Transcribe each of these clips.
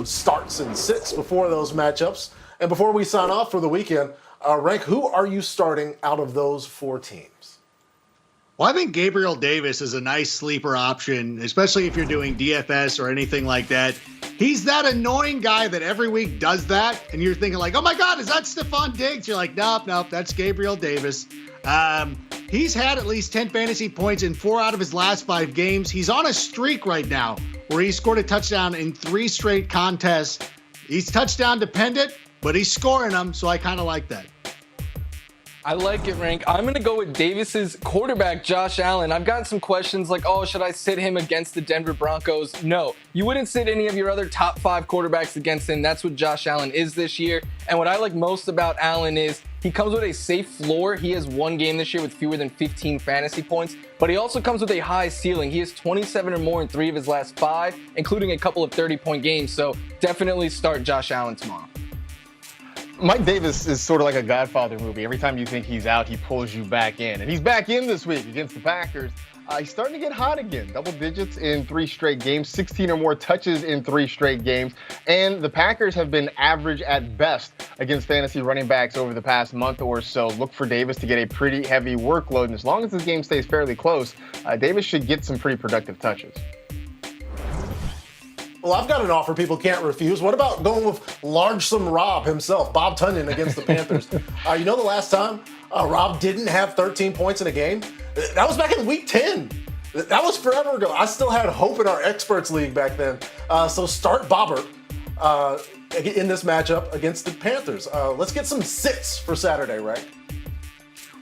starts and sits before those matchups. And before we sign off for the weekend, Rank, who are you starting out of those four teams? Well, I think Gabriel Davis is a nice sleeper option, especially if you're doing DFS or anything like that. He's that annoying guy that every week does that, and you're thinking like, oh my God, is that Stephon Diggs? You're like, nope, that's Gabriel Davis. He's had at least 10 fantasy points in 4 out of his last 5 games. He's on a streak right now where he scored a touchdown in 3 straight contests. He's touchdown dependent, but he's scoring them, so I kind of like that. I like it, Rank. I'm going to go with Davis's quarterback, Josh Allen. I've gotten some questions like, oh, should I sit him against the Denver Broncos? No, you wouldn't sit any of your other top 5 quarterbacks against him. That's what Josh Allen is this year. And what I like most about Allen is he comes with a safe floor. He has 1 game this year with fewer than 15 fantasy points, but he also comes with a high ceiling. He has 27 or more in 3 of his last 5, including a couple of 30-point games. So definitely start Josh Allen tomorrow. Mike Davis is sort of like a Godfather movie. Every time you think he's out, he pulls you back in. And he's back in this week against the Packers. He's starting to get hot again. Double digits in 3 straight games, 16 or more touches in 3 straight games. And the Packers have been average at best against fantasy running backs over the past month or so. Look for Davis to get a pretty heavy workload. And as long as this game stays fairly close, Davis should get some pretty productive touches. Well, I've got an offer people can't refuse. What about going with Largesome Rob himself, Bob Tunyon against the Panthers? You know the last time Rob didn't have 13 points in a game? That was back in week 10. That was forever ago. I still had hope in our experts league back then. So start Bobbert in this matchup against the Panthers. Let's get some sits for Saturday, right?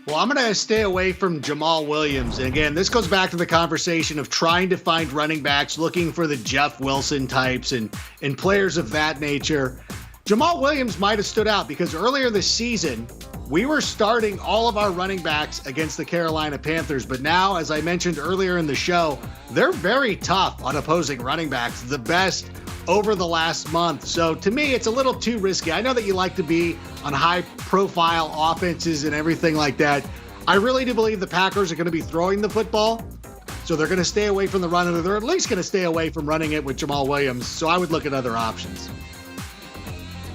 Well, I'm going to stay away from Jamal Williams. And again, this goes back to the conversation of trying to find running backs, looking for the Jeff Wilson types and players of that nature. Jamal Williams might have stood out because earlier this season, we were starting all of our running backs against the Carolina Panthers. But now, as I mentioned earlier in the show, they're very tough on opposing running backs, the best over the last month. So to me, it's a little too risky. I know that you like to be on high profile offenses and everything like that. I really do believe the Packers are going to be throwing the football. So they're going to stay away from the run, and they're at least going to stay away from running it with Jamal Williams. So I would look at other options.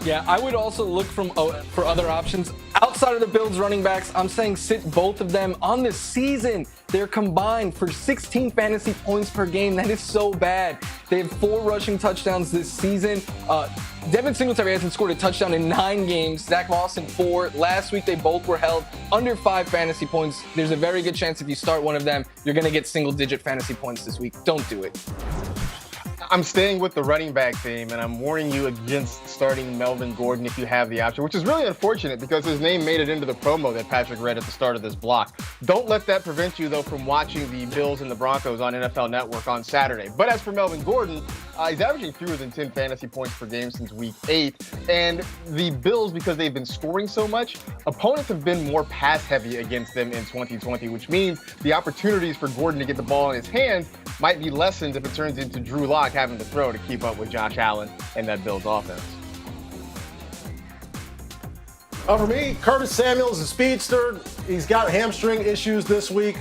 Yeah, I would also look for other options. Outside of the Bills running backs, I'm saying sit both of them. On the season, they're combined for 16 fantasy points per game. That is so bad. They have 4 rushing touchdowns this season. Devin Singletary hasn't scored a touchdown in 9 games. Zach Moss in 4. Last week, they both were held under 5 fantasy points. There's a very good chance if you start one of them, you're going to get single-digit fantasy points this week. Don't do it. I'm staying with the running back theme, and I'm warning you against starting Melvin Gordon if you have the option, which is really unfortunate because his name made it into the promo that Patrick read at the start of this block. Don't let that prevent you, though, from watching the Bills and the Broncos on NFL Network on Saturday. But as for Melvin Gordon, he's averaging fewer than 10 fantasy points per game since week 8. And the Bills, because they've been scoring so much, opponents have been more pass-heavy against them in 2020, which means the opportunities for Gordon to get the ball in his hands might be lessened if it turns into Drew Lock having to throw to keep up with Josh Allen and that Bills offense. For me, Curtis Samuel's a speedster. He's got hamstring issues this week.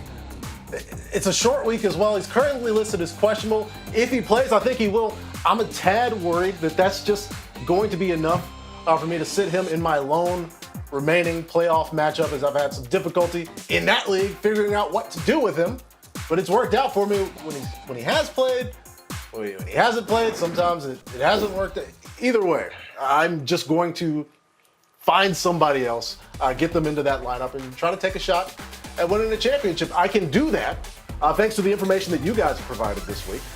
It's a short week as well. He's currently listed as questionable. If he plays, I think he will. I'm a tad worried that that's just going to be enough for me to sit him in my lone remaining playoff matchup, as I've had some difficulty in that league figuring out what to do with him. But it's worked out for me when he has played. When he hasn't played, sometimes it hasn't worked. Either way, I'm just going to find somebody else, get them into that lineup, and try to take a shot at winning a championship. I can do that thanks to the information that you guys have provided this week.